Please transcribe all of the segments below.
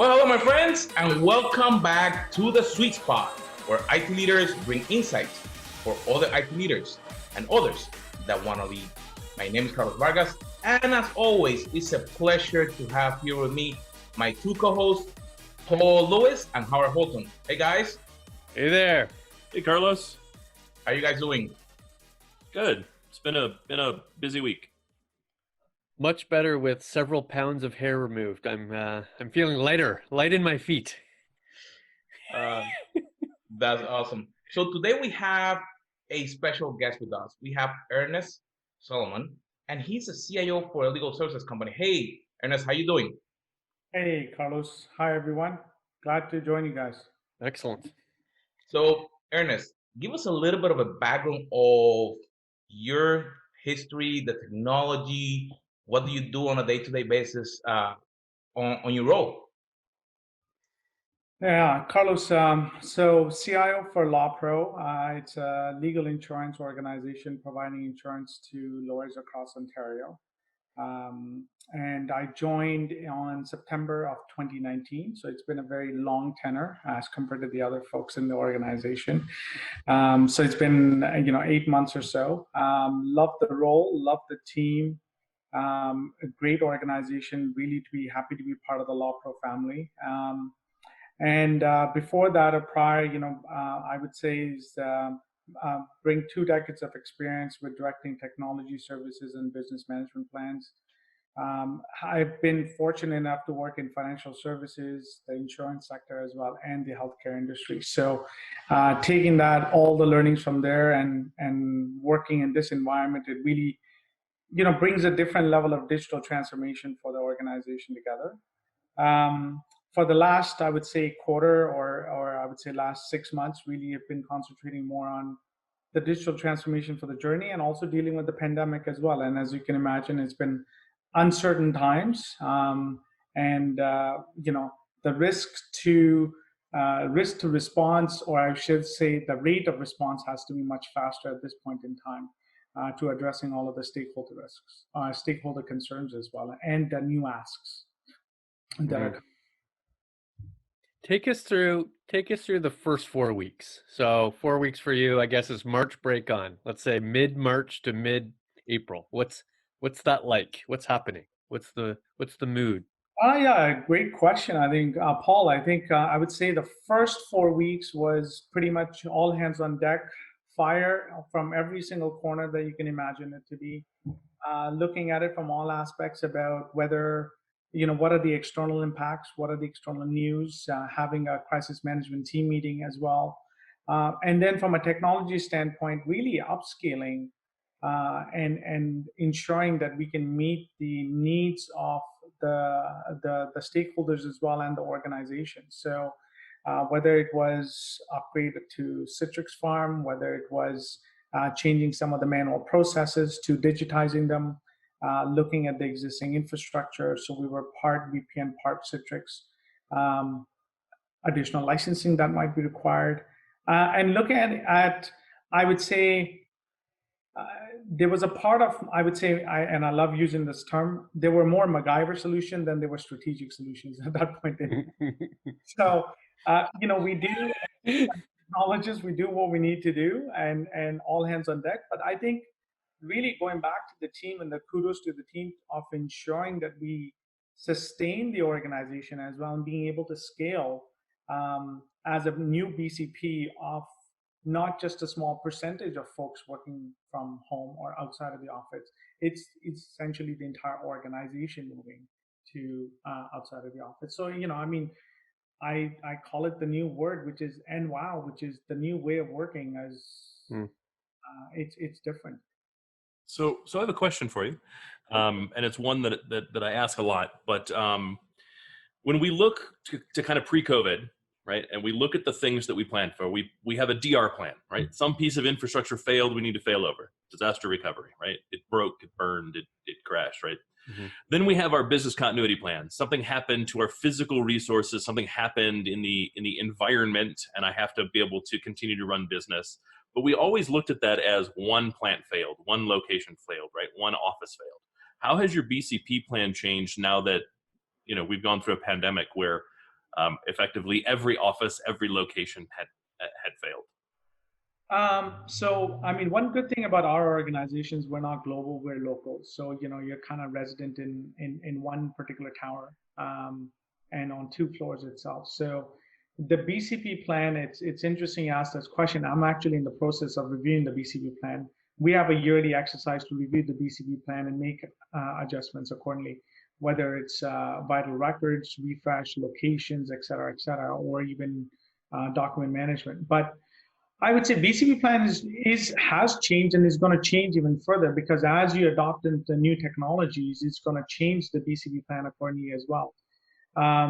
Well, hello, my friends, and welcome back to the sweet spot where IT leaders bring insights for other IT leaders and others that want to lead. My name is Carlos Vargas, and as always, it's a pleasure to have here with me my two co-hosts, Paul Lewis and Howard Hoton. Hey, guys. Hey there. Hey, Carlos. How are you guys doing? Good. It's been a busy week. Much better with several pounds of hair removed. I'm feeling light in my feet. That's awesome. So today we have a special guest with us. We have Ernest Solomon, and he's a CIO for a legal services company. Hey, Ernest, how you doing? Hey, Carlos. Hi, everyone. Glad to join you guys. Excellent. So, Ernest, give us a little bit of a background of your history, the technology. What do you do on a day-to-day basis on your role? Yeah, Carlos. So CIO for LawPro. It's a legal insurance organization providing insurance to lawyers across Ontario. And I joined on September of 2019. So it's been a very long tenure as compared to the other folks in the organization. So it's been 8 months or so. Love the role, love the team. A great organization, really to be happy to be part of the LawPro family. And before that, or prior, I would say is bring 2 decades of experience with directing technology services and business management plans. I've been fortunate enough to work in financial services, the insurance sector as well, and the healthcare industry. So taking that, all the learnings from there and working in this environment, it really brings a different level of digital transformation for the organization together. For the last, I would say, quarter or I would say last 6 months, really have been concentrating more on the digital transformation for the journey and also dealing with the pandemic as well. And as you can imagine, it's been uncertain times, and the risk to response, or I should say, the rate of response has to be much faster at this point in time. To addressing all of the stakeholder risks, stakeholder concerns as well, and the new asks that are. Take us through the first 4 weeks. So 4 weeks for you, I guess, is March break on. Let's say mid-March to mid-April. What's that like? What's happening? What's the mood? Yeah, great question. I think, Paul, I would say the first 4 weeks was pretty much all hands on deck, fire from every single corner that you can imagine it to be, looking at it from all aspects about whether, what are the external impacts, what are the external news, having a crisis management team meeting as well. And then from a technology standpoint, really upscaling and ensuring that we can meet the needs of the stakeholders as well and the organization. So whether it was upgrade to Citrix Farm, whether it was changing some of the manual processes to digitizing them, looking at the existing infrastructure. So we were part VPN, part Citrix, additional licensing that might be required. And looking at I would say, there was a part of, I would say, and I love using this term, there were more MacGyver solutions than there were strategic solutions at that point in time. So, we do technologists, we do what we need to do, and all hands on deck. But I think really going back to the team and the kudos to the team of ensuring that we sustain the organization as well and being able to scale as a new BCP of not just a small percentage of folks working from home or outside of the office. It's essentially the entire organization moving to outside of the office. So, I call it the new word, which is NWOW, which is the new way of working as it's different. So I have a question for you, and it's one that I ask a lot. But when we look to kind of pre-COVID, right, and we look at the things that we planned for, we have a DR plan, right? Some piece of infrastructure failed, we need to fail over. Disaster recovery, right? It broke, it burned, it crashed, right? Mm-hmm. Then we have our business continuity plan. Something happened to our physical resources, something happened in the environment, and I have to be able to continue to run business. But we always looked at that as one plant failed, one location failed, right? One office failed. How has your BCP plan changed now that we've gone through a pandemic where effectively every office, every location had failed. So, I mean, one good thing about our organizations, we're not global, we're local. So, you're kind of resident in one particular tower, and on 2 floors itself. So the BCP plan, it's interesting you asked this question. I'm actually in the process of reviewing the BCP plan. We have a yearly exercise to review the BCP plan and make adjustments accordingly, whether it's vital records, refresh, locations, et cetera, or even document management. But I would say BCP plan has changed and is going to change even further, because as you adopt into new technologies, it's going to change the BCP plan accordingly as well. I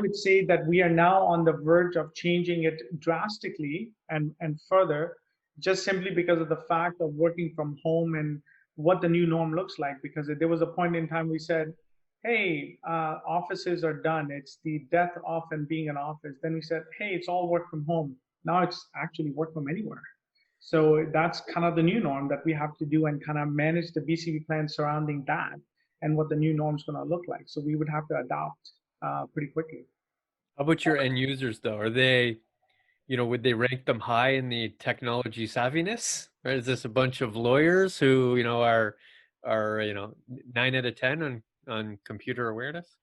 would say that we are now on the verge of changing it drastically and further, just simply because of the fact of working from home and what the new norm looks like. Because there was a point in time we said, hey, offices are done. It's the death of and being an office. Then we said, hey, it's all work from home. Now it's actually work from anywhere. So that's kind of the new norm that we have to do, and kind of manage the BCP plan surrounding that and what the new norm is going to look like. So we would have to adopt pretty quickly. How about your end users though? Are they, would they rank them high in the technology savviness? Or is this a bunch of lawyers who, are 9 out of 10 on computer awareness?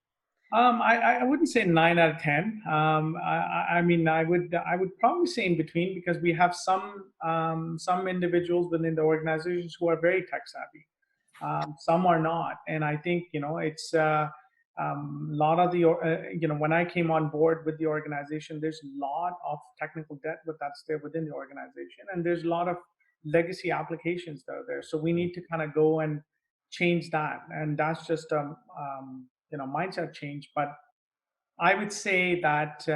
I wouldn't say 9 out of 10. I mean, I would probably say in between, because we have some individuals within the organizations who are very tech savvy. Some are not, and I think it's a lot of the when I came on board with the organization, there's a lot of technical debt that's there within the organization, and there's a lot of legacy applications that are there. So we need to kind of go and change that, and that's just mindset change. But I would say that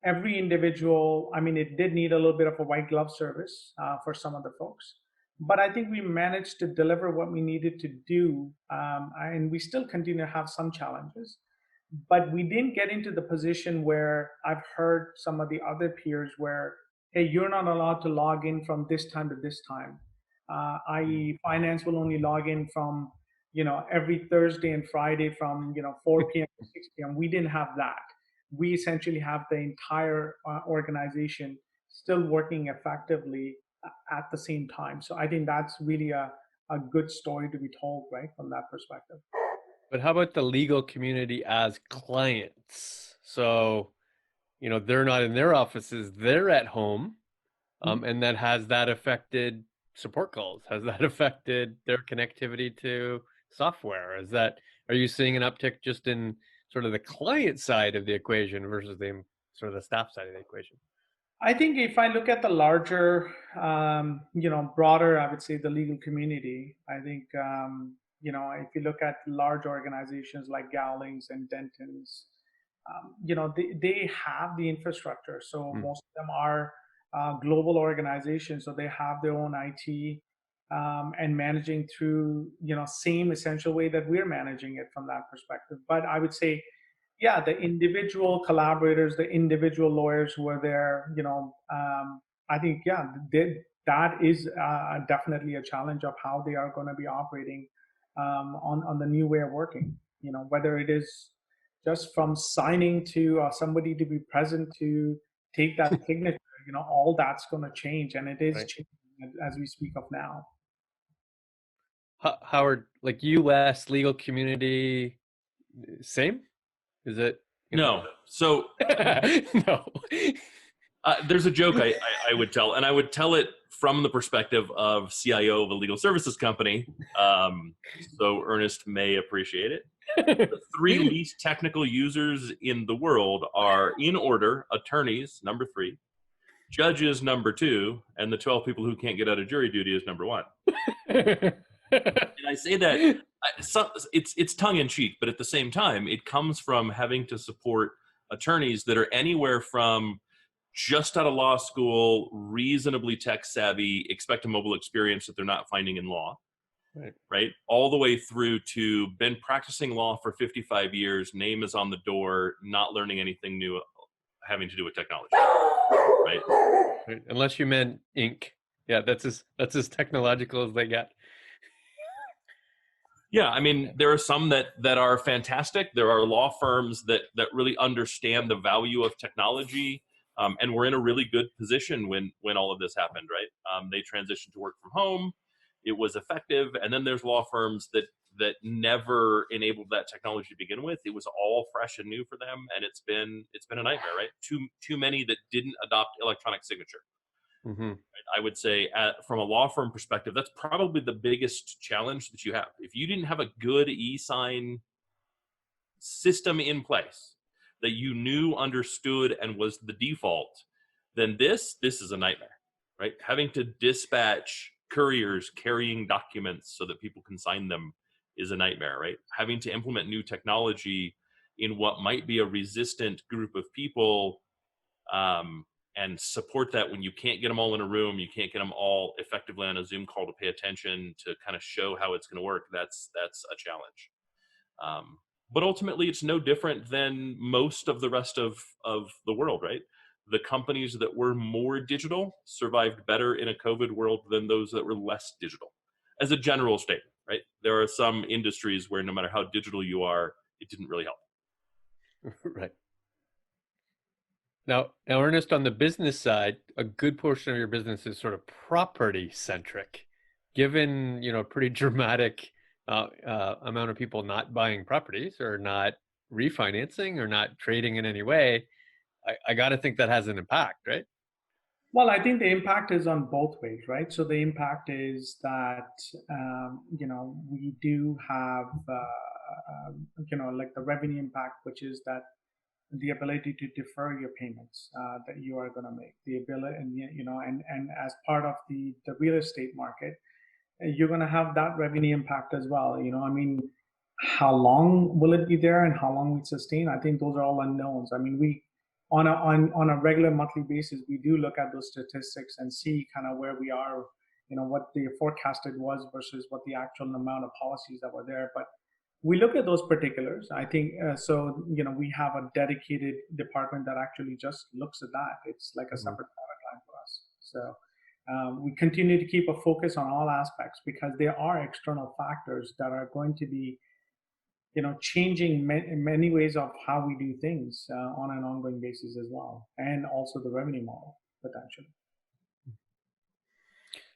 every individual, I mean, it did need a little bit of a white glove service for some of the folks. But I think we managed to deliver what we needed to do. And we still continue to have some challenges. But we didn't get into the position where I've heard some of the other peers where, hey, you're not allowed to log in from this time to this time. I.e., finance will only log in from every Thursday and Friday from 4 p.m. to 6 p.m. We didn't have that. We essentially have the entire organization still working effectively at the same time. So I think that's really a good story to be told, right, from that perspective. But how about the legal community as clients? So, they're not in their offices, they're at home. And then has that affected support calls? Has that affected their connectivity to software? Are you seeing an uptick just in sort of the client side of the equation versus the sort of the staff side of the equation? I think if I look at the larger, broader, I would say the legal community, I think, if you look at large organizations like Gowlings and Dentons, they have the infrastructure. So most of them are global organizations, so they have their own IT and managing through, same essential way that we're managing it from that perspective. But I would say, yeah, the individual collaborators, the individual lawyers who are there, I think, yeah, that is definitely a challenge of how they are going to be operating on the new way of working. Whether it is just from signing to somebody to be present to take that signature, all that's going to change, and it is changing as we speak of now. Howard, like U.S. legal community, same? Is it? No. So no. There's a joke I would tell, and I would tell it from the perspective of CIO of a legal services company. So Ernest may appreciate it. The 3 least technical users in the world are, in order, attorneys, number 3, judges, number 2, and the 12 people who can't get out of jury duty is number 1. And I say that it's tongue in cheek, but at the same time, it comes from having to support attorneys that are anywhere from just out of law school, reasonably tech savvy, expect a mobile experience that they're not finding in law, right? All the way through to been practicing law for 55 years, name is on the door, not learning anything new, having to do with technology, right? Unless you meant ink. Yeah, that's as technological as they get. Yeah, I mean, there are some that are fantastic. There are law firms that really understand the value of technology, and we're in a really good position when all of this happened, right? They transitioned to work from home. It was effective, and then there's law firms that never enabled that technology to begin with. It was all fresh and new for them, and it's been a nightmare, right? Too many that didn't adopt electronic signature. Mm-hmm. I would say from a law firm perspective, that's probably the biggest challenge that you have. If you didn't have a good e-sign system in place that you knew, understood, and was the default, then this is a nightmare, right? Having to dispatch couriers carrying documents so that people can sign them is a nightmare, right? Having to implement new technology in what might be a resistant group of people, and support that when you can't get them all in a room, you can't get them all effectively on a Zoom call to pay attention to kind of show how it's going to work. That's a challenge. But ultimately, it's no different than most of the rest of the world, right? The companies that were more digital survived better in a COVID world than those that were less digital. As a general statement, right? There are some industries where no matter how digital you are, it didn't really help. Right. Now, Ernest, on the business side, a good portion of your business is sort of property centric. Given, pretty dramatic amount of people not buying properties or not refinancing or not trading in any way, I got to think that has an impact, right? Well, I think the impact is on both ways, right? So the impact is that we do have like the revenue impact, which is that the ability to defer your payments that you are going to make, the ability, and as part of the real estate market, you're going to have that revenue impact as well. I mean, how long will it be there and how long will it sustain? I think those are all unknowns. I mean, we on a regular monthly basis, we do look at those statistics and see kind of where we are, what the forecasted was versus what the actual amount of policies that were there. But we look at those particulars. I think so. We have a dedicated department that actually just looks at that. It's like a separate product line for us. So we continue to keep a focus on all aspects because there are external factors that are going to be, changing in many ways of how we do things on an ongoing basis as well, and also the revenue model potentially.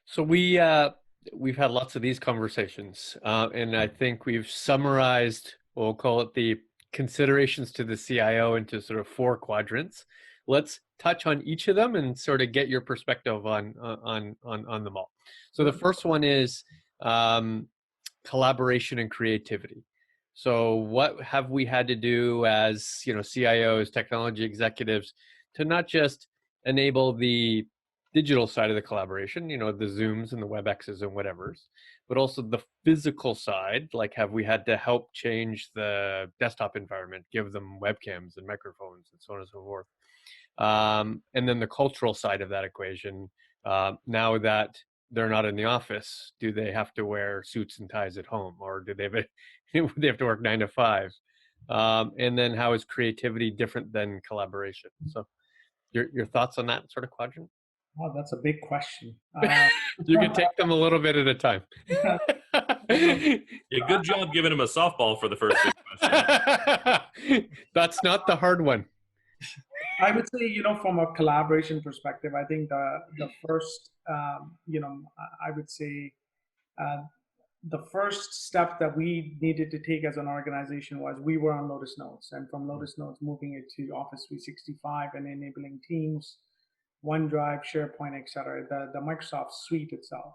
So we've had lots of these conversations, and I think we've summarized, we'll call it the considerations to the CIO into sort of 4 quadrants. Let's touch on each of them and sort of get your perspective on them all. So the first one is collaboration and creativity. So what have we had to do as CIOs, technology executives, to not just enable the digital side of the collaboration, the Zooms and the WebExes and whatever's, but also the physical side, like have we had to help change the desktop environment, give them webcams and microphones and so on and so forth. And then the cultural side of that equation, now that they're not in the office, do they have to wear suits and ties at home, or do they have to work 9 to 5? And then how is creativity different than collaboration? So your thoughts on that sort of quadrant? Oh, that's a big question. You can take them a little bit at a time. Yeah, good job giving him a softball for the first big question. That's not the hard one. I would say, from a collaboration perspective, I think the first, I would say the first step that we needed to take as an organization was we were on Lotus Notes, and from Lotus Notes moving it to Office 365 and enabling Teams, OneDrive, SharePoint, etc., the Microsoft suite itself.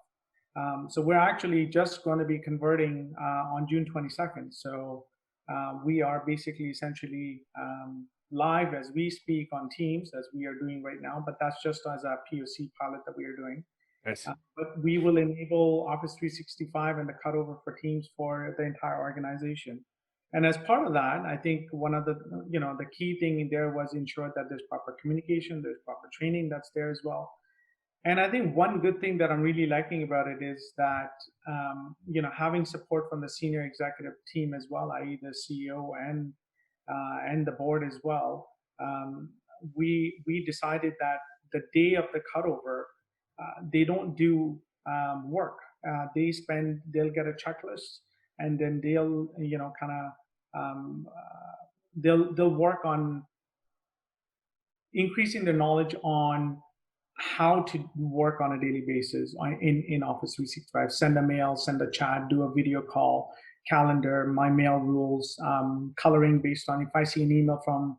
So we're actually just going to be converting on June 22nd. So we are basically essentially live as we speak on Teams, as we are doing right now, but that's just as a POC pilot that we are doing. Nice. But we will enable Office 365 and the cutover for Teams for the entire organization. And as part of that, I think one of the, the key thing in there was ensure that there's proper communication, there's proper training that's there as well. And I think one good thing that I'm really liking about it is that, having support from the senior executive team as well, i.e. the CEO and the board as well, we decided that the day of the cutover, they don't do work. They'll get a checklist. and then they'll, kind of, they'll work on increasing their knowledge on how to work on a daily basis in Office 365. Send a mail, send a chat, do a video call, calendar, my mail rules, coloring based on if I see an email from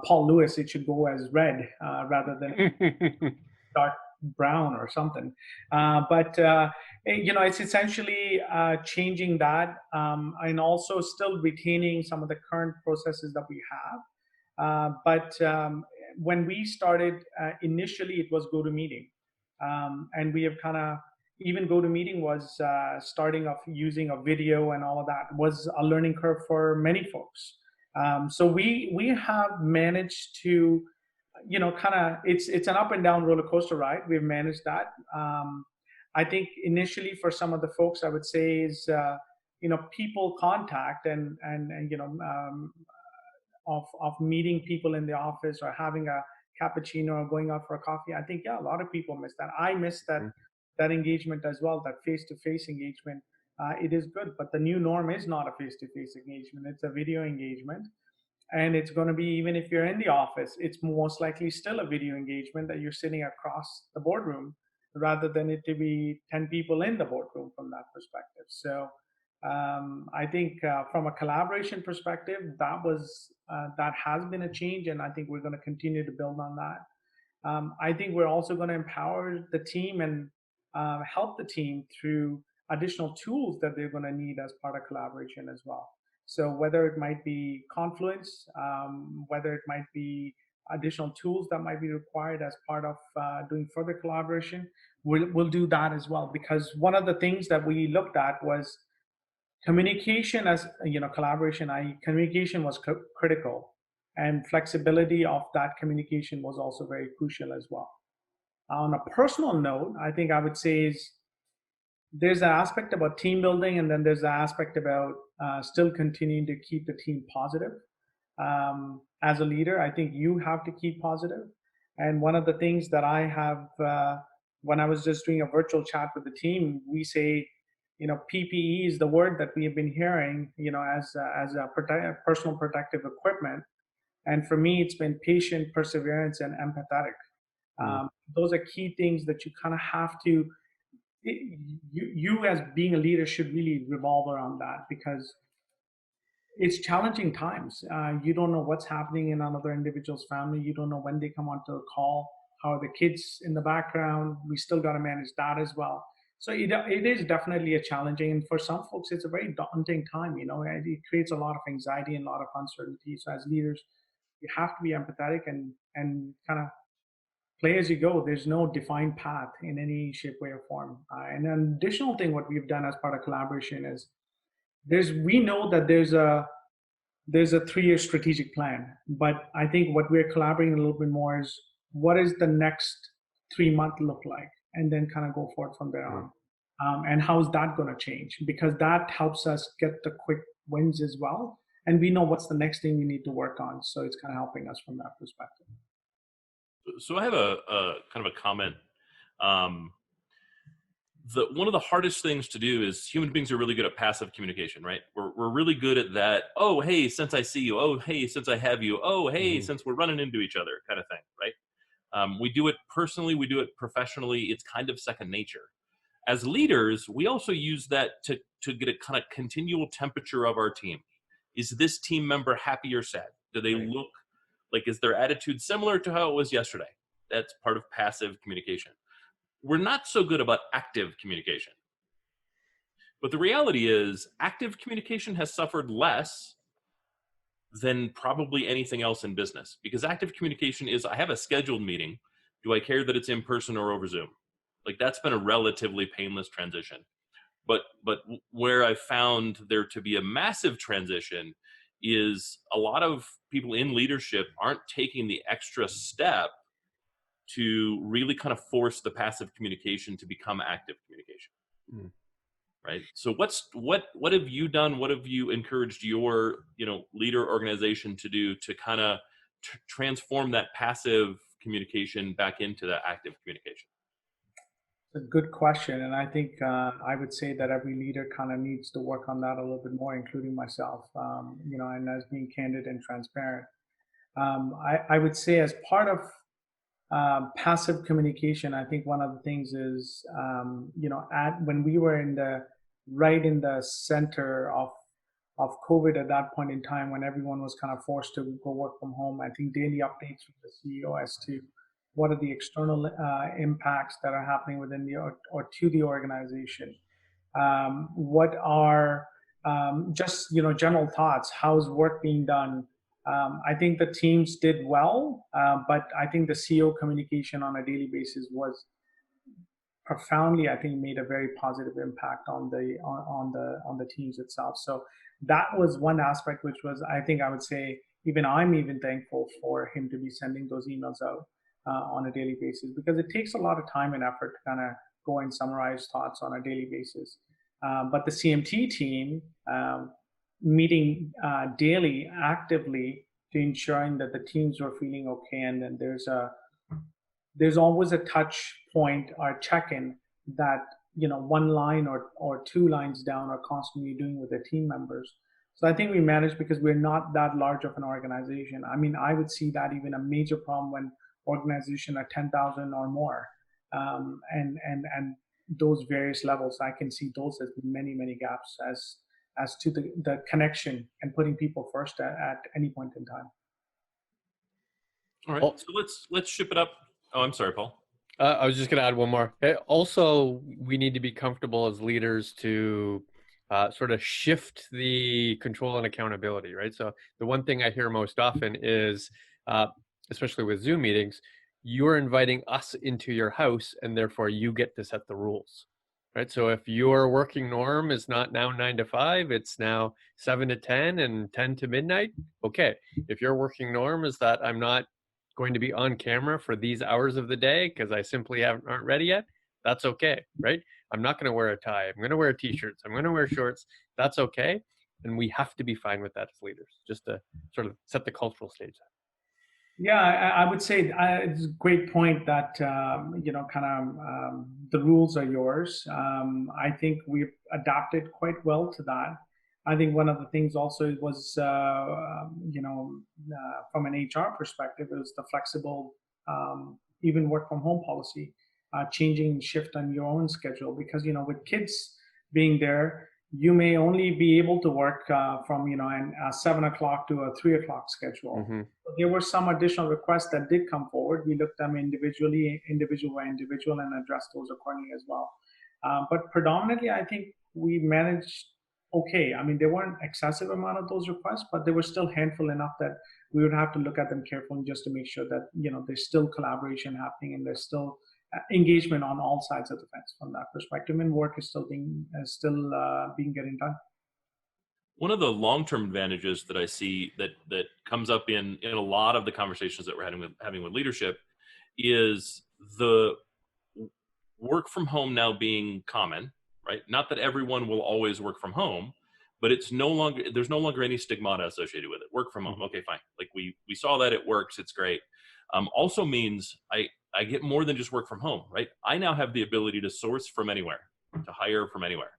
Paul Lewis, it should go as red rather than dark brown or something. But it's essentially changing that, and also still retaining some of the current processes that we have. But when we started, initially it was GoToMeeting. And we have kind of, even GoToMeeting was starting off using a video, and all of that was a learning curve for many folks. So we have managed to, kind of, it's an up and down roller coaster ride. We've managed that. I think initially for some of the folks, I would say is, people contact and of meeting people in the office or having a cappuccino or going out for a coffee. I think, yeah, a lot of people miss that. I miss that engagement as well, that face-to-face engagement. It is good, but the new norm is not a face-to-face engagement. It's a video engagement. And it's going to be, even if you're in the office, it's most likely still a video engagement that you're sitting across the boardroom, rather than it to be 10 people in the boardroom from that perspective. So I think from a collaboration perspective, that has been a change, and I think we're going to continue to build on that. I think we're also going to empower the team and help the team through additional tools that they're going to need as part of collaboration as well. So whether it might be Confluence, whether it might be additional tools that might be required as part of doing further collaboration, we'll do that as well. Because one of the things that we looked at was communication as, collaboration, communication was critical, and flexibility of that communication was also very crucial as well. On a personal note, I think I would say is there's an aspect about team building, and then there's an aspect about still continuing to keep the team positive. As a leader, I think you have to keep positive. And one of the things that I have, when I was just doing a virtual chat with the team, we say, PPE is the word that we have been hearing, as a personal protective equipment. And for me, it's been patient, perseverance, and empathetic. Those are key things that you kind of have to, you as being a leader should really revolve around that, because it's challenging times. You don't know what's happening in another individual's family. You don't know when they come onto a call, how are the kids in the background. We still got to manage that as well. So it is definitely a challenging, and for some folks, it's a very daunting time. It creates a lot of anxiety and a lot of uncertainty. So as leaders, you have to be empathetic and kind of play as you go. There's no defined path in any shape, way, or form. And an additional thing, what we've done as part of collaboration is we know that there's a 3-year strategic plan, but I think what we're collaborating a little bit more is what is the next 3-month look like, and then kind of go forward from there on. And how is that going to change? Because that helps us get the quick wins as well. And we know what's the next thing we need to work on. So it's kind of helping us from that perspective. So I have a kind of a comment. One of the hardest things to do is human beings are really good at passive communication, right? We're really good at that. Oh, hey, since I see you. Oh, hey, since I have you. Oh, hey, since we're running into each other, kind of thing, right? We do it personally. We do it professionally. It's kind of second nature. As leaders, we also use that to get a kind of continual temperature of our team. Is this team member happy or sad? Do they look like, is their attitude similar to how it was yesterday? That's part of passive communication. We're not so good about active communication. But the reality is active communication has suffered less than probably anything else in business, because active communication is, I have a scheduled meeting. Do I care that it's in person or over Zoom? Like, that's been a relatively painless transition. But where I found there to be a massive transition is a lot of people in leadership aren't taking the extra step to really kind of force the passive communication to become active communication. Right. So what have you done? What have you encouraged your, leader organization to do to kind of transform that passive communication back into that active communication? a good question, and I think I would say that every leader kind of needs to work on that a little bit more, including myself. And as being candid and transparent, I would say as part of passive communication, I think one of the things is, when we were right in the center of COVID at that point in time, when everyone was kind of forced to go work from home, I think daily updates from the CEO as to what are the external impacts that are happening within or to the organization. What are just general thoughts? How's work being done? I think the teams did well, but I think the CEO communication on a daily basis was profoundly, I think, made a very positive impact on the teams itself. So that was one aspect, which was, I think, I would say, I'm even thankful for him to be sending those emails out on a daily basis, because it takes a lot of time and effort to kind of go and summarize thoughts on a daily basis. But the CMT team meeting daily, actively, to ensuring that the teams were feeling okay, and then there's always a touch point or check-in that one line or two lines down are constantly doing with their team members. So I think we managed, because we're not that large of an organization. I mean, I would see that even a major problem when organization are 10,000 or more, and those various levels. I can see those as many gaps as to the connection and putting people first at any point in time. All right, so let's ship it up. Oh, I'm sorry, Paul. I was just going to add one more. Also, we need to be comfortable as leaders to sort of shift the control and accountability, right? So the one thing I hear most often is, especially with Zoom meetings, you're inviting us into your house, and therefore you get to set the rules, right? So if your working norm is not now 9 to 5, it's now 7 to 10 and 10 to midnight. Okay. If your working norm is that I'm not going to be on camera for these hours of the day because I simply aren't ready yet, that's okay, right? I'm not going to wear a tie. I'm going to wear t-shirts. I'm going to wear shorts. That's okay. And we have to be fine with that as leaders, just to sort of set the cultural stage. Yeah, I would say it's a great point that, the rules are yours. I think we've adapted quite well to that. I think one of the things also was, from an HR perspective, it was the flexible, even work from home policy, changing shift on your own schedule. Because, with kids being there, you may only be able to work from, a 7 o'clock to a 3 o'clock schedule. Mm-hmm. There were some additional requests that did come forward. We looked at them individual by individual, and addressed those accordingly as well. But predominantly, I think we managed okay. I mean, there weren't excessive amount of those requests, but there were still handful enough that we would have to look at them carefully just to make sure that, there's still collaboration happening, and there's still engagement on all sides of the fence from that perspective, and work is still being getting done. One of the long-term advantages that I see that comes up in a lot of the conversations that we're having with leadership is the work from home now being common, right? Not that everyone will always work from home, but there's no longer any stigmata associated with it. Work from home, okay, fine. Like we saw that it works, it's great. Also means I get more than just work from home, right? I now have the ability to source from anywhere, to hire from anywhere.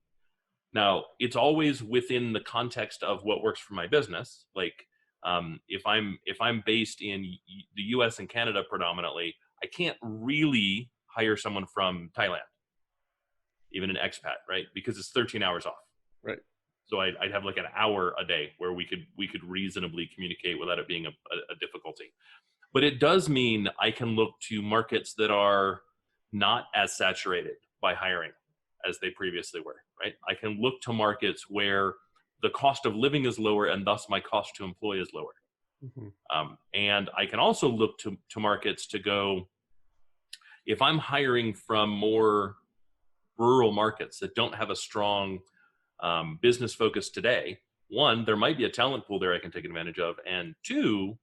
Now, it's always within the context of what works for my business. Like, if I'm based in the U.S. and Canada predominantly, I can't really hire someone from Thailand, even an expat, right? Because it's 13 hours off. Right. So I'd have like an hour a day where we could reasonably communicate without it being a difficulty. But it does mean I can look to markets that are not as saturated by hiring as they previously were, right? I can look to markets where the cost of living is lower, and thus my cost to employ is lower. Mm-hmm. And I can also look to markets to go, if I'm hiring from more rural markets that don't have a strong business focus today, one, there might be a talent pool there I can take advantage of, and two,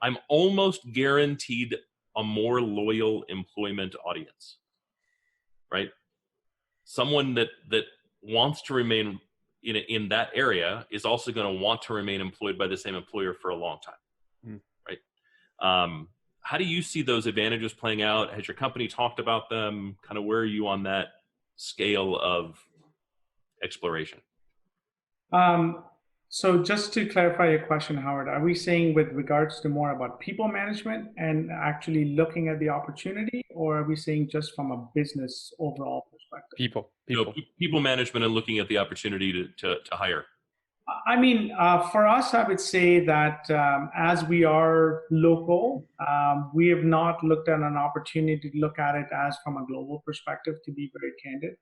I'm almost guaranteed a more loyal employment audience, right? Someone that wants to remain in that area is also going to want to remain employed by the same employer for a long time, right? how do you see those advantages playing out? Has your company talked about them? Kind of where are you on that scale of exploration? So just to clarify your question, Howard, are we saying with regards to more about people management and actually looking at the opportunity, or are we saying just from a business overall perspective? People. People management and looking at the opportunity to hire. I mean, for us, I would say that as we are local, we have not looked at an opportunity to look at it as from a global perspective, to be very candid.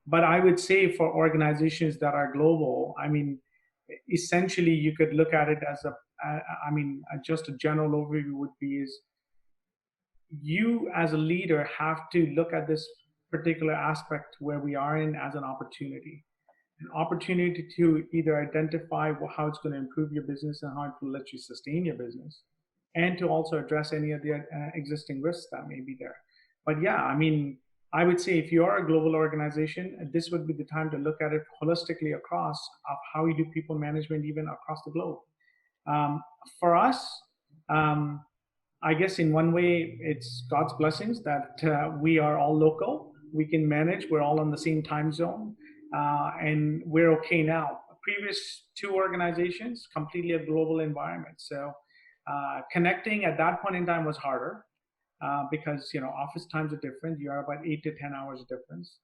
But I would say for organizations that are global, I mean, essentially you could look at it as just a general overview would be is you as a leader have to look at this particular aspect where we are in as an opportunity to either identify how it's going to improve your business and how it will let you sustain your business, and to also address any of the existing risks that may be there. But yeah, I mean, I would say if you are a global organization, this would be the time to look at it holistically across of how you do people management even across the globe. For us, I guess in one way, it's God's blessings that we are all local. We can manage. We're all on the same time zone, and we're okay now. Previous two organizations, completely a global environment. So connecting at that point in time was harder because office times are different. You are about 8 to 10 hours difference.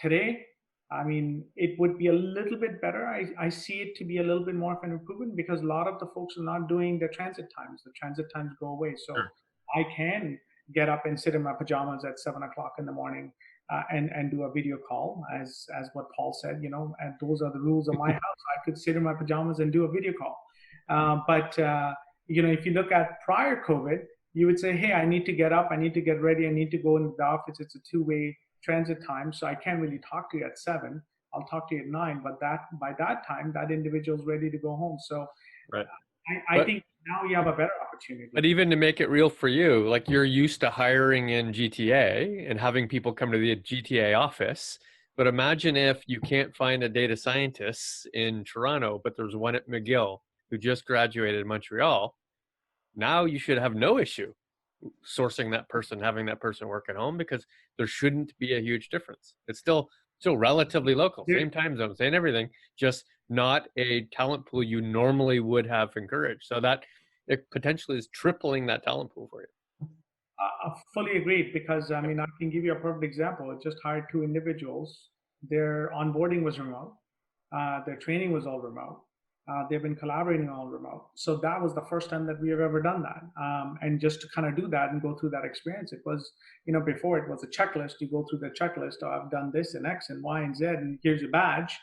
Today, I mean, it would be a little bit better. I see it to be a little bit more of an improvement because a lot of the folks are not doing the transit times. The transit times go away. So Sure. I can get up and sit in my pajamas at 7 o'clock in the morning and do a video call, as what Paul said, and those are the rules of my house. I could sit in my pajamas and do a video call. But if you look at prior COVID, you would say, hey, I need to get up, I need to get ready, I need to go into the office. It's a two-way transit time, so I can't really talk to you at 7. I'll talk to you at 9, but by that time, that individual's ready to go home. So Right. I think now you have a better opportunity. But even to make it real for you, like you're used to hiring in GTA and having people come to the GTA office. But imagine if you can't find a data scientist in Toronto, but there's one at McGill who just graduated in Montreal. Now you should have no issue sourcing that person, having that person work at home, because there shouldn't be a huge difference. It's still relatively local, same time zone, same everything, just not a talent pool you normally would have encouraged. So that it potentially is tripling that talent pool for you. I fully agree, because I mean, I can give you a perfect example. I just hired 2 individuals. Their onboarding was remote. Their training was all remote. They've been collaborating all remote. So that was the first time that we have ever done that. And just to kind of do that and go through that experience, it was, before it was a checklist. You go through the checklist. Oh, I've done this and X and Y and Z, and here's your badge.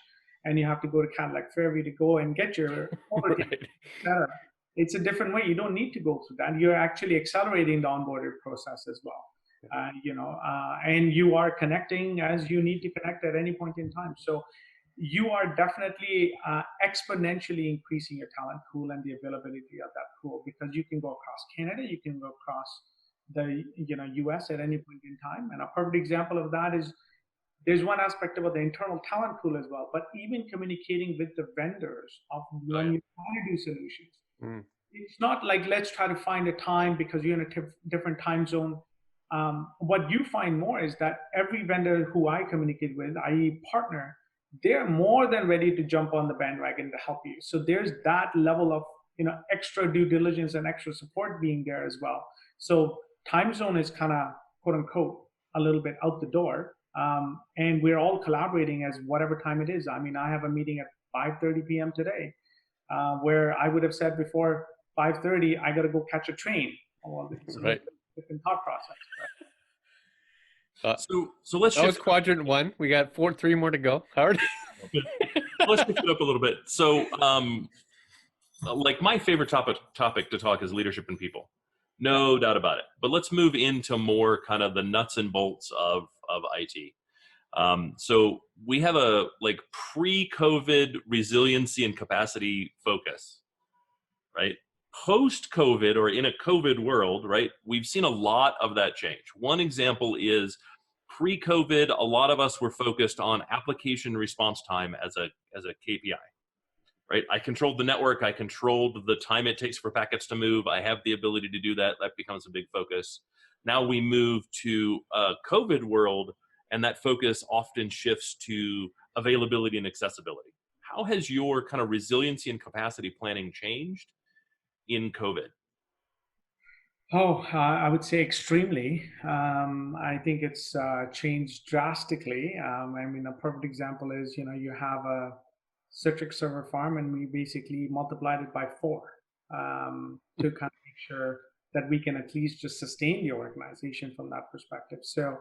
And you have to go to Cadillac Fairview to go and get your Right. It's a different way. You don't need to go through that. You're actually accelerating the onboarding process as well. And you are connecting as you need to connect at any point in time. So you are definitely exponentially increasing your talent pool and the availability of that pool, because you can go across Canada, you can go across the US at any point in time. And a perfect example of that is there's one aspect about the internal talent pool as well, but even communicating with the vendors of when you want to do solutions. It's not like let's try to find a time because you're in a different time zone. What you find more is that every vendor who I communicate with, i.e. partner, they're more than ready to jump on the bandwagon to help you. So there's that level of extra due diligence and extra support being there as well. So time zone is kind of quote unquote a little bit out the door, and we're all collaborating as whatever time it is. I mean, I have a meeting at 5:30 p.m. today, where I would have said before 5:30 I got to go catch a train. Well, it's Right. a different thought process. So let's That was shift. quadrant 1. We got 3 more to go. Howard. Let's shift it up a little bit. So, like my favorite topic to talk is leadership and people, no doubt about it. But let's move into more kind of the nuts and bolts of IT. So we have a pre-COVID resiliency and capacity focus, right? Post-COVID, or in a COVID world, right? We've seen a lot of that change. One example is pre-COVID, a lot of us were focused on application response time as a KPI, right? I controlled the network. I controlled the time it takes for packets to move. I have the ability to do that. That becomes a big focus. Now we move to a COVID world, and that focus often shifts to availability and accessibility. How has your kind of resiliency and capacity planning changed in COVID? Oh, I would say extremely. I think it's changed drastically. I mean, a perfect example is, you have a Citrix server farm, and we basically multiplied it by 4 to kind of make sure that we can at least just sustain the organization from that perspective. So,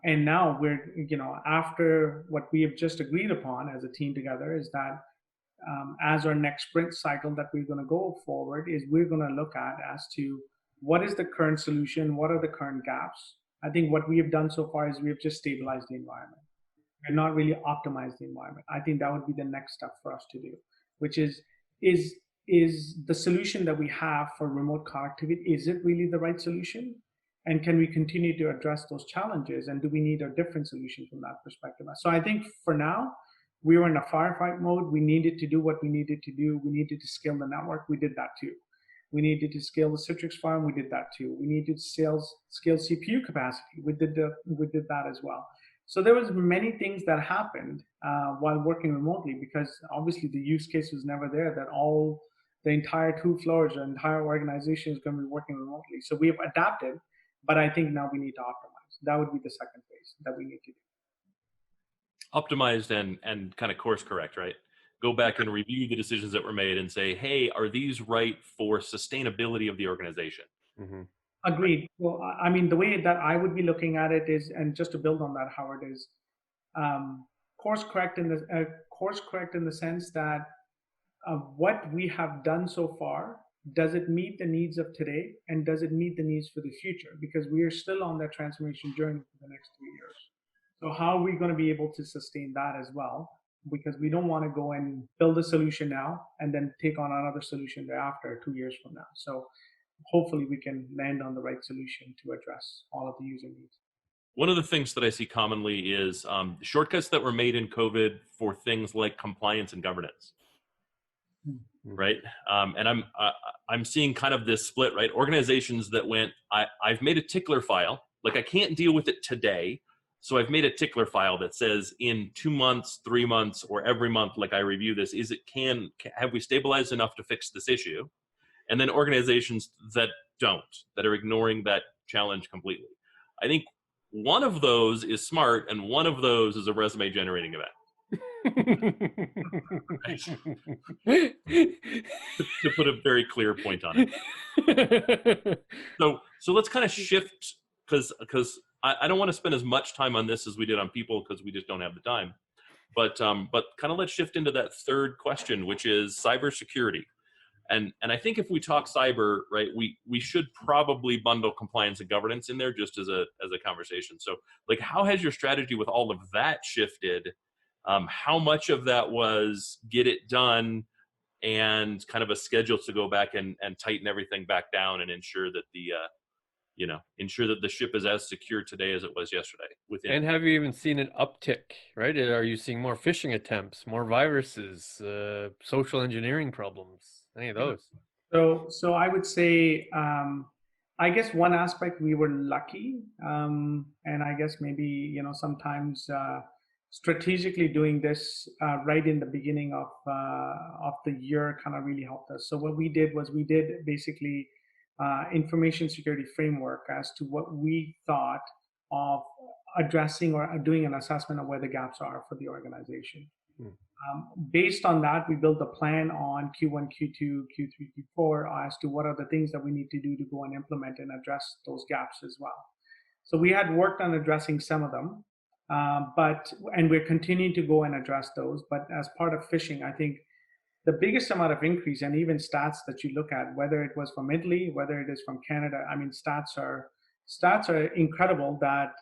and now we're, after what we have just agreed upon as a team together is that as our next sprint cycle that we're going to go forward is we're going to look at as to what is the current solution, what are the current gaps. I think what we have done so far is we have just stabilized the environment. We're not really optimized the environment. I think that would be the next step for us to do, which is the solution that we have for remote connectivity, is it really the right solution? And can we continue to address those challenges? And do we need a different solution from that perspective? So I think for now, we were in a firefight mode. We needed to do what we needed to do. We needed to scale the network. We did that too. We needed to scale the Citrix farm. We did that too. We needed to scale CPU capacity. We did that as well. So there was many things that happened while working remotely, because obviously the use case was never there that the entire 2 floors, the entire organization is going to be working remotely. So we have adapted, but I think now we need to optimize. That would be the second phase that we need to do. Optimized and kind of course correct, right? Go back and review the decisions that were made and say, hey, are these right for sustainability of the organization? Mm-hmm. Agreed. Well, I mean, the way that I would be looking at it is, and just to build on that, Howard, is course correct in the sense that what we have done so far, does it meet the needs of today, and does it meet the needs for the future? Because we are still on that transformation journey for the next 3 years. So how are we going to be able to sustain that as well? Because we don't want to go and build a solution now and then take on another solution thereafter 2 years from now. So hopefully we can land on the right solution to address all of the user needs. One of the things that I see commonly is shortcuts that were made in COVID for things like compliance and governance, right? And I'm seeing kind of this split, right? Organizations that went, I've made a tickler file, like I can't deal with it today, so I've made a tickler file that says in 2 months, 3 months, or every month, like I review this, have we stabilized enough to fix this issue? And then organizations that that are ignoring that challenge completely. I think one of those is smart, and one of those is a resume generating event. To put a very clear point on it. So let's kind of shift, because I don't want to spend as much time on this as we did on people, because we just don't have the time. But kind of let's shift into that third question, which is cybersecurity. And I think if we talk cyber, right, we should probably bundle compliance and governance in there just as a conversation. So, like, how has your strategy with all of that shifted? How much of that was get it done and kind of a schedule to go back and tighten everything back down and ensure that the ship is as secure today as it was yesterday? And have you even seen an uptick, right? Are you seeing more phishing attempts, more viruses, social engineering problems? Any of those? So I would say, I guess one aspect we were lucky, and I guess maybe sometimes strategically doing this right in the beginning of the year kind of really helped us. So what we did was we did basically information security framework as to what we thought of addressing or doing an assessment of where the gaps are for the organization. Based on that, we built a plan on Q1, Q2, Q3, Q4 as to what are the things that we need to do to go and implement and address those gaps as well. So we had worked on addressing some of them, and we're continuing to go and address those. But as part of phishing, I think the biggest amount of increase, and even stats that you look at, whether it was from Italy, whether it is from Canada, I mean, stats are incredible that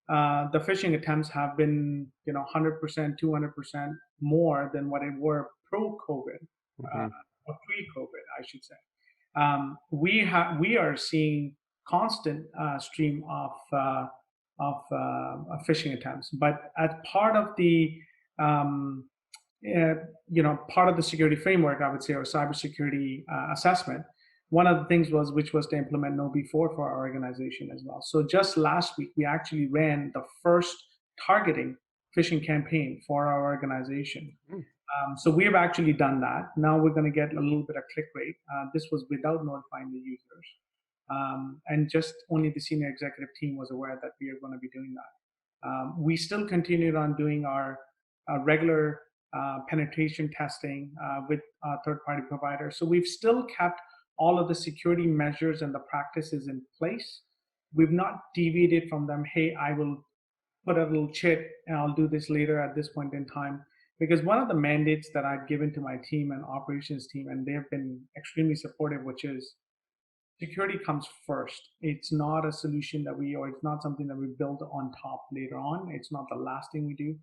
the phishing attempts have been 100%, 200% more than what it were pro-COVID, or pre-COVID, I should say. We are seeing constant stream of phishing attempts, but as part of the part of the security framework, I would say, or cybersecurity assessment, one of the things which was to implement KnowBe4 for our organization as well. So just last week, we actually ran the first targeting phishing campaign for our organization. So we have actually done that. Now we're going to get a little bit of click rate. This was without notifying the users. And just only the senior executive team was aware that we are going to be doing that. We still continued on doing our regular penetration testing with third-party providers. So we've still kept all of the security measures and the practices in place. We've not deviated from them. Hey, I will put a little chit and I'll do this later at this point in time. Because one of the mandates that I've given to my team and operations team, and they've been extremely supportive, which is security comes first. It's not a solution or it's not something that we build on top later on. It's not the last thing we do.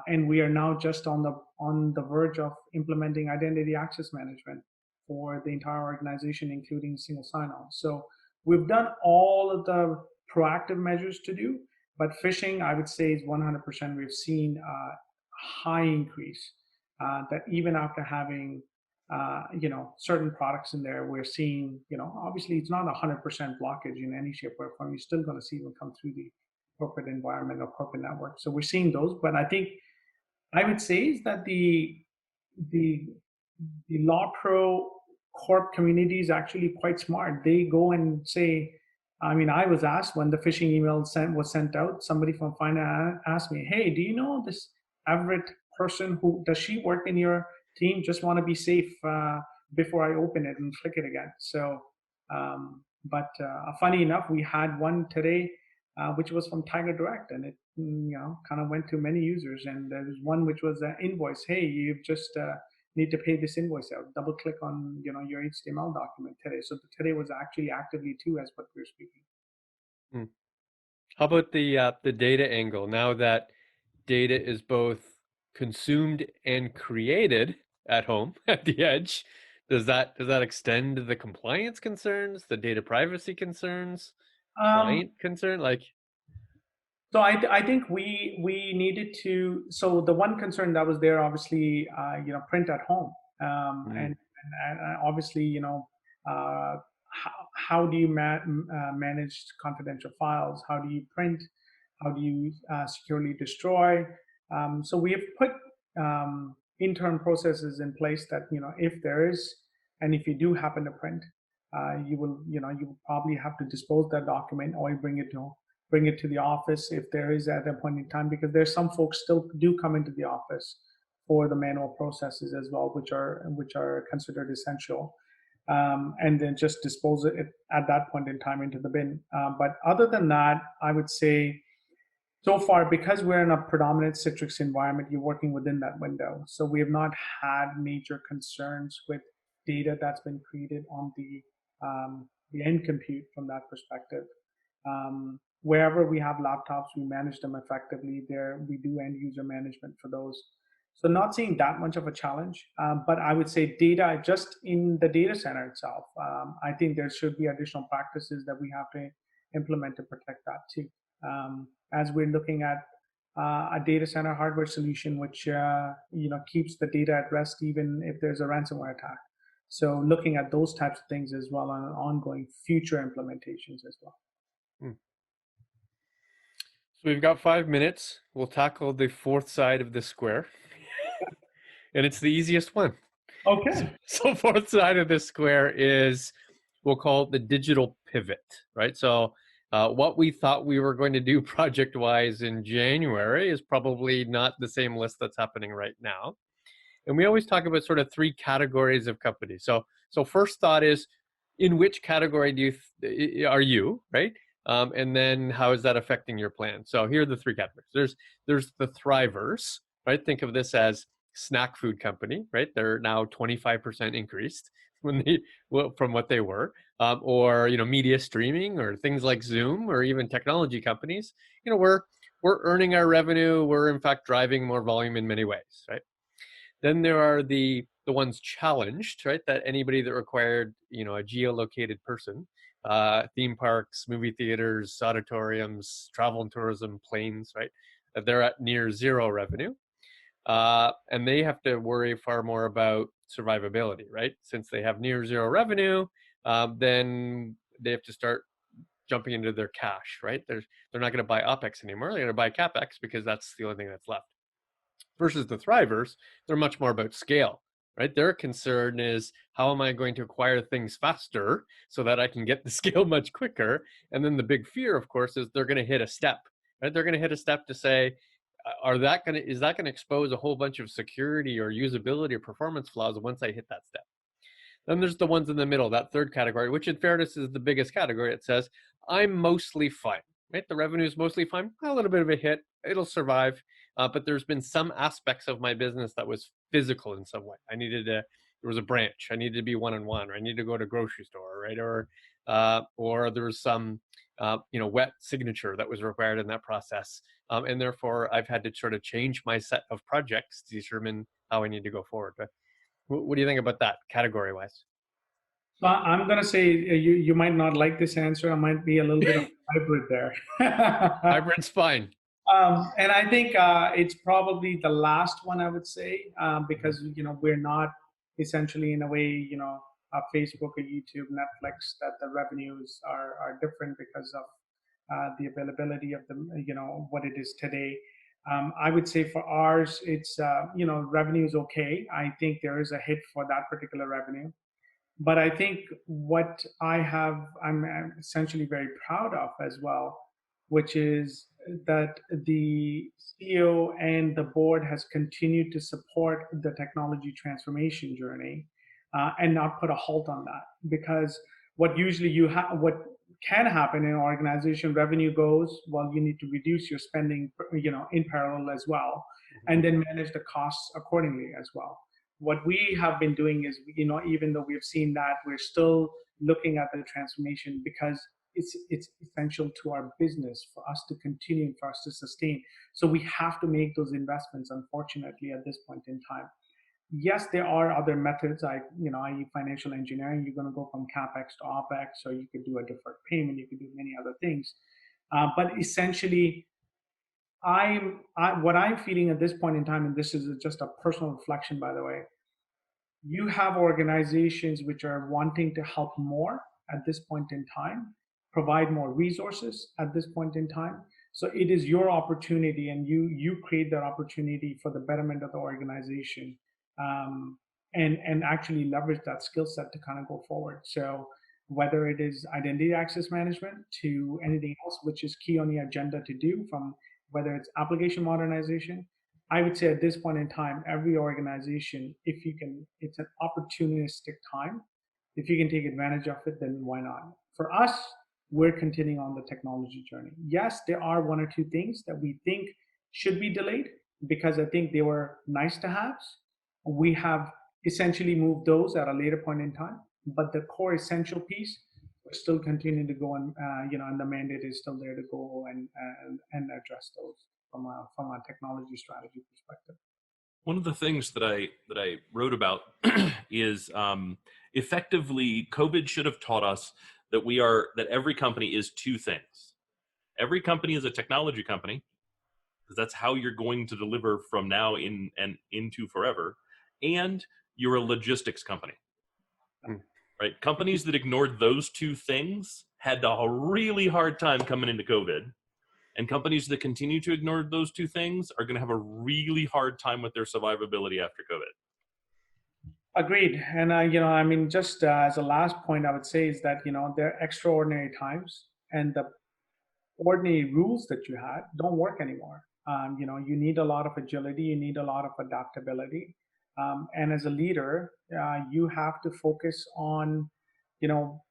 And we are now just on the verge of implementing identity access management for the entire organization, including single sign-on. So we've done all of the proactive measures to do, but phishing, I would say, is 100%. We've seen a high increase that even after having certain products in there, we're seeing, obviously it's not 100% blockage in any shape or form. You're still going to see them come through the corporate environment or corporate network. So we're seeing those, but I think I would say is that the Law Pro Corp community is actually quite smart. They go and say, I mean, I was asked when the phishing email was sent out, somebody from finance asked me, hey, do you know this Everett person? Does she work in your team? Just want to be safe before I open it and click it again. So, but funny enough, we had one today, which was from Tiger Direct, and it kind of went to many users. And there was one which was an invoice. Hey, you've just need to pay this invoice out. Double click on your HTML document today. So today was actually actively too as what we're speaking. How about the data angle? Now that data is both consumed and created at home at the edge, does that extend to the compliance concerns, the data privacy concerns, client concern? So I think we needed to. So the one concern that was there, obviously, print at home, and obviously, how do you manage confidential files? How do you print? How do you securely destroy? So we have put internal processes in place that if there is, and if you do happen to print, you will probably have to dispose that document or you bring it to the office if there is at a point in time, because there's some folks still do come into the office for the manual processes as well, which are considered essential, and then just dispose it at that point in time into the bin. But other than that, I would say so far, because we're in a predominant Citrix environment, you're working within that window. So we have not had major concerns with data that's been created on the end compute from that perspective. Wherever we have laptops, we manage them effectively. We do end user management for those. So not seeing that much of a challenge, but I would say data just in the data center itself. I think there should be additional practices that we have to implement to protect that too. As we're looking at a data center hardware solution, which keeps the data at rest even if there's a ransomware attack. So looking at those types of things as well on ongoing future implementations as well. So we've got 5 minutes. We'll tackle the fourth side of the square. And it's the easiest one. Okay. So fourth side of the square is, we'll call it the digital pivot, right? So what we thought we were going to do project-wise in January is probably not the same list that's happening right now. And we always talk about sort of 3 categories of companies. So first thought is, in which category are you, right? And then how is that affecting your plan? So here are the 3 categories. There's the thrivers, right? Think of this as snack food company, right? They're now 25% increased from what they were, or media streaming, or things like Zoom, or even technology companies. We're earning our revenue. We're in fact driving more volume in many ways, right? Then there are the ones challenged, right? That anybody that required a geolocated person, theme parks, movie theaters, auditoriums, travel and tourism, planes, right? They're at near zero revenue. and they have to worry far more about survivability, right? Since they have near zero revenue, then they have to start jumping into their cash, right? They're not going to buy OpEx anymore. They're going to buy CapEx because that's the only thing that's left. Versus the thrivers, they're much more about scale, right? Their concern is, how am I going to acquire things faster so that I can get the scale much quicker? And then the big fear, of course, is they're going to hit a step, right? They're going to hit a step to say, is that going to expose a whole bunch of security or usability or performance flaws once I hit that step? Then there's the ones in the middle, that third category, which in fairness is the biggest category. It says, I'm mostly fine, right? The revenue is mostly fine, a little bit of a hit, it'll survive. But there's been some aspects of my business that was physical in some way. There was a branch, I needed to be one-on-one, or I needed to go to a grocery store, right? Or there was some, wet signature that was required in that process. And therefore I've had to sort of change my set of projects to determine how I need to go forward. But what do you think about that category wise? So I'm going to say you might not like this answer. I might be a little bit of a hybrid there. Hybrid's fine. And I think it's probably the last one I would say, because we're not essentially in a way Facebook or YouTube, Netflix, that the revenues are different because of the availability of the what it is today. I would say for ours, it's revenue is okay. I think there is a hit for that particular revenue. But I think what I'm essentially very proud of as well, which is that the CEO and the board has continued to support the technology transformation journey, and not put a halt on that. Because what can happen in an organization, revenue goes, well, you need to reduce your spending, in parallel as well, and then manage the costs accordingly as well. What we have been doing is, even though we've seen that, we're still looking at the transformation because it's essential to our business for us to continue and for us to sustain. So we have to make those investments, unfortunately, at this point in time. Yes, there are other methods, i.e. financial engineering. You're going to go from CapEx to OpEx, or you could do a deferred payment, you could do many other things. But essentially, what I'm feeling at this point in time, and this is just a personal reflection, by the way, you have organizations which are wanting to help more at this point in time, provide more resources at this point in time. So it is your opportunity, and you create that opportunity for the betterment of the organization, and actually leverage that skill set to kind of go forward. So whether it is identity access management to anything else which is key on the agenda to do, from whether it's application modernization, I would say at this point in time, every organization, it's an opportunistic time. If you can take advantage of it, then why not? For us, we're continuing on the technology journey. Yes, there are one or two things that we think should be delayed because I think they were nice to haves. We have essentially moved those at a later point in time, but the core essential piece, we're still continuing to go, and and the mandate is still there to go and address those from a technology strategy perspective. One of the things that I wrote about is effectively COVID should have taught us that every company is two things. Every company is a technology company, because that's how you're going to deliver from now in and into forever, and you're a logistics company. Right? Companies that ignored those two things had a really hard time coming into COVID. And companies that continue to ignore those two things are going to have a really hard time with their survivability after COVID. Agreed. And, just as a last point, I would say is that, there are extraordinary times, and the ordinary rules that you had don't work anymore. You need a lot of agility, you need a lot of adaptability. And as a leader, you have to focus on,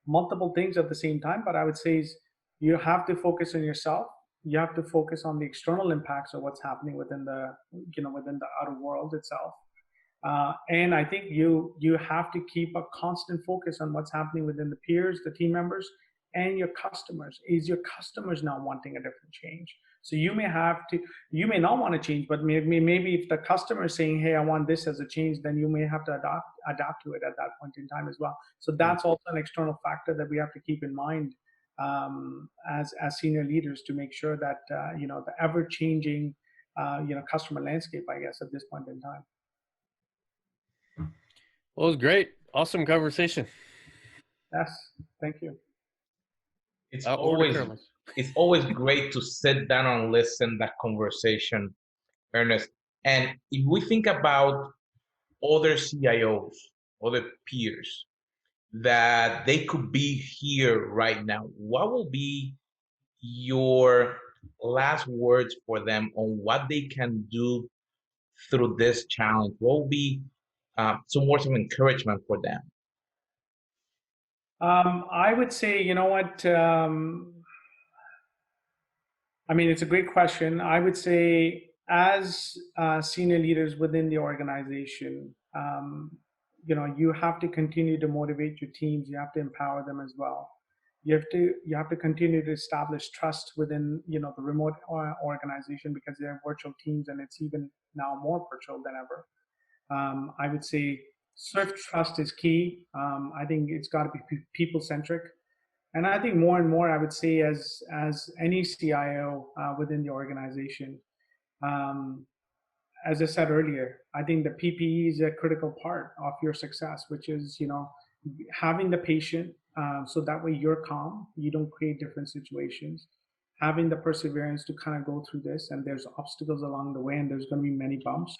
multiple things at the same time. But I would say is you have to focus on yourself. You have to focus on the external impacts of what's happening within the outer world itself. And I think you have to keep a constant focus on what's happening within the peers, the team members, and your customers. Is your customers now wanting a different change? So you may not want to change, but maybe if the customer is saying, "Hey, I want this as a change," then you may have to adapt to it at that point in time as well. So that's also an external factor that we have to keep in mind, as senior leaders, to make sure that the ever changing customer landscape, I guess, at this point in time. Well, it was great. Awesome conversation. Yes, thank you. It's Over to always Carlos. it's always great to sit down and listen that conversation, Ernest. And if we think about other CIOs, other peers that they could be here right now, what will be your last words for them on what they can do through this challenge? What will be some words of encouragement for them? I would say, you know what? I mean, it's a great question. I would say, as senior leaders within the organization, you have to continue to motivate your teams. You have to empower them as well. You have to continue to establish trust within the remote organization, because they have virtual teams, and it's even now more virtual than ever. I would say swift trust is key. I think it's got to be people centric. And I think more and more, I would say, as any CIO within the organization, as I said earlier, I think the PPE is a critical part of your success, which is having the patient, so that way you're calm, you don't create different situations, having the perseverance to kind of go through this, and there's obstacles along the way, and there's going to be many bumps.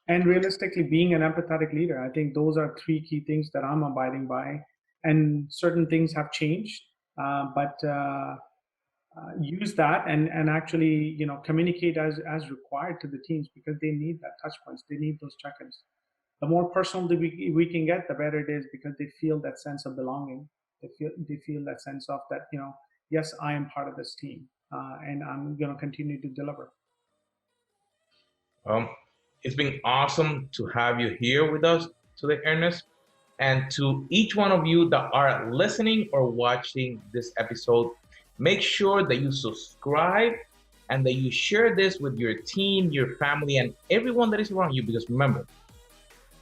And realistically, being an empathetic leader, I think those are three key things that I'm abiding by. And certain things have changed, but use that and actually communicate as required to the teams, because they need that touch points, they need those check-ins. The more personal that we can get, the better it is, because they feel that sense of belonging. They feel that sense of that, yes, I am part of this team, and I'm going to continue to deliver. It's been awesome to have you here with us today, Ernest. And to each one of you that are listening or watching this episode, make sure that you subscribe and that you share this with your team, your family, and everyone that is around you. Because remember,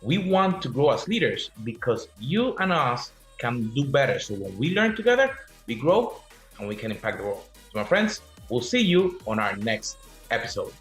we want to grow as leaders, because you and us can do better. So when we learn together, we grow and we can impact the world. So my friends, we'll see you on our next episode.